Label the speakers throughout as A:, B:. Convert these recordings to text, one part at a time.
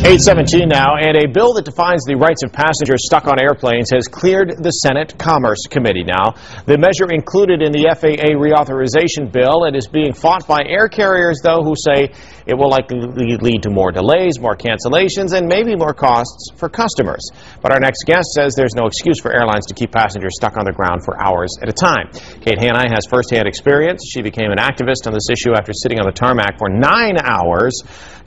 A: 8:17 now, and a bill that defines the rights of passengers stuck on airplanes has cleared the Senate Commerce Committee now. The measure included in the FAA reauthorization bill. It is being fought by air carriers, though, who say it will likely lead to more delays, more cancellations, and maybe more costs for customers. But our next guest says there's no excuse for airlines to keep passengers stuck on the ground for hours at a time. Hanni has firsthand experience. She became an activist on this issue after sitting on the tarmac for 9 hours.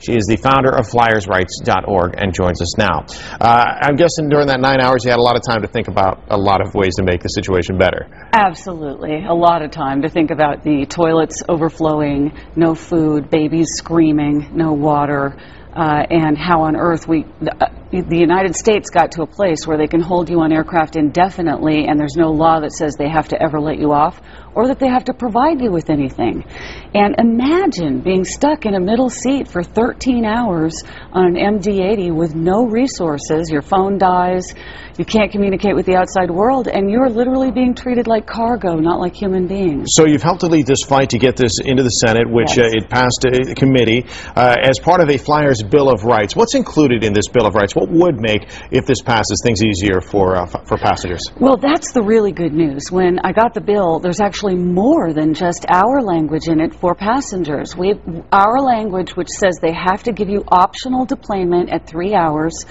A: She is the founder of Rights.mp4 and joins us now. I'm guessing during that 9 hours you had a lot of time to think about a lot of ways to make the situation better.
B: Absolutely. A lot of time to think about the toilets overflowing, no food, babies screaming, no water, and how on earth the United States got to a place where they can hold you on aircraft indefinitely and there's no law that says they have to ever let you off or that they have to provide you with anything. And imagine being stuck in a middle seat for 13 hours on an MD-80 with no resources. Your phone dies, you can't communicate with the outside world, and you're literally being treated like cargo, not like human beings.
A: So you've helped to lead this fight to get this into the Senate, which
B: yes.
A: It passed a committee as part of a Flyers Bill of Rights. What's included in this Bill of Rights? What would make, if this passes, things easier for passengers?
B: Well, that's the really good news. When I got the bill, there's actually more than just our language in it for passengers. We have our language, which says they have to give you optional deplanement at 3 hours,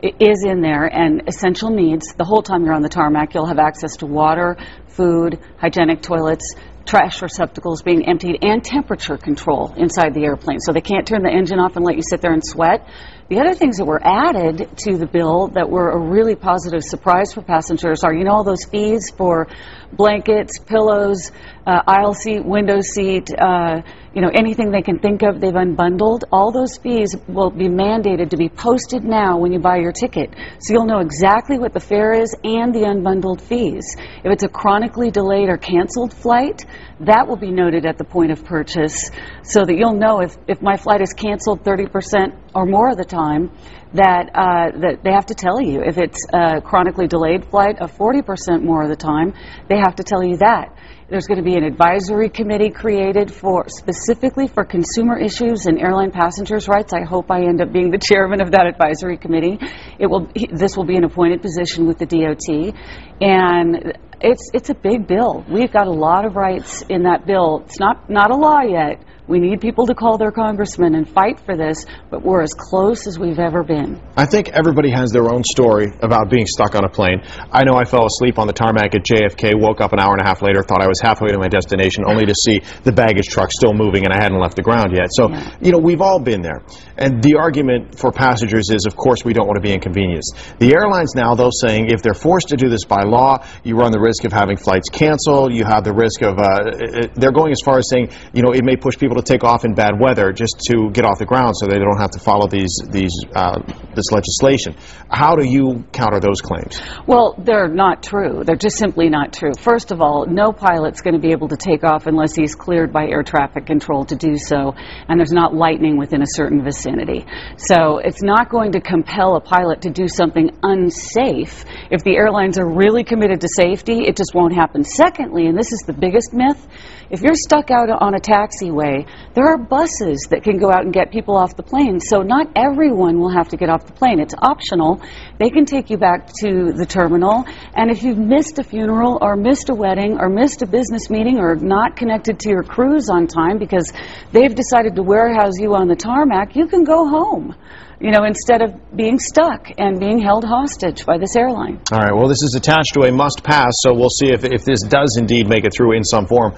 B: is in there, and essential needs. The whole time you're on the tarmac, you'll have access to water, food, hygienic toilets, trash receptacles being emptied, and temperature control inside the airplane. So they can't turn the engine off and let you sit there and sweat. The other things that were added to the bill that were a really positive surprise for passengers are, you know, all those fees for blankets, pillows, aisle seat, window seat, you know, anything they can think of, they've unbundled. All those fees will be mandated to be posted now when you buy your ticket. So you'll know exactly what the fare is and the unbundled fees. If it's a chronically delayed or canceled flight, that will be noted at the point of purchase so that you'll know if my flight is canceled 30% or more of the time, that they have to tell you. If it's a chronically delayed flight of 40% more of the time, they have to tell you that. There's going to be an advisory committee created specifically for consumer issues and airline passengers' rights. I hope I end up being the chairman of that advisory committee. This will be an appointed position with the DOT, and it's a big bill. We've got a lot of rights in that bill. It's not a law yet. We need people to call their congressmen and fight for this, but we're as close as we've ever been.
A: I think everybody has their own story about being stuck on a plane. I know I fell asleep on the tarmac at JFK, woke up an hour and a half later, thought I was halfway to my destination, only to see the baggage truck still moving and I hadn't left the ground yet. So, you know, we've all been there. And the argument for passengers is, of course, we don't want to be inconvenienced. The airlines now, though, saying if they're forced to do this by law, you run the risk of having flights canceled, you have the risk of, they're going as far as saying, you know, it may push people to take off in bad weather just to get off the ground so they don't have to follow this legislation. How do you counter those claims?
B: Well, they're not true. They're just simply not true. First of all, no pilot's going to be able to take off unless he's cleared by air traffic control to do so, and there's not lightning within a certain vicinity. So it's not going to compel a pilot to do something unsafe. If the airlines are really committed to safety, it just won't happen. Secondly, and this is the biggest myth, if you're stuck out on a taxiway, there are buses that can go out and get people off the plane. So not everyone will have to get off the plane. It's optional. They can take you back to the terminal. And if you've missed a funeral or missed a wedding or missed a business meeting or not connected to your cruise on time because they've decided to warehouse you on the tarmac, you can go home, you know, instead of being stuck and being held hostage by this airline.
A: All right, well, this is attached to a must-pass, so we'll see if this does indeed make it through in some form.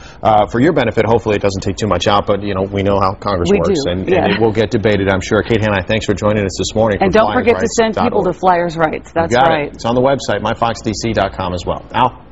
A: For your benefit, hopefully it doesn't take too much out, but, you know, we know how Congress works, and it will get debated, I'm sure. Hanni, thanks for joining us this morning.
B: And don't forget to send people to Flyers Rights. That's right.
A: It's on the website, myfoxdc.com as well. Al?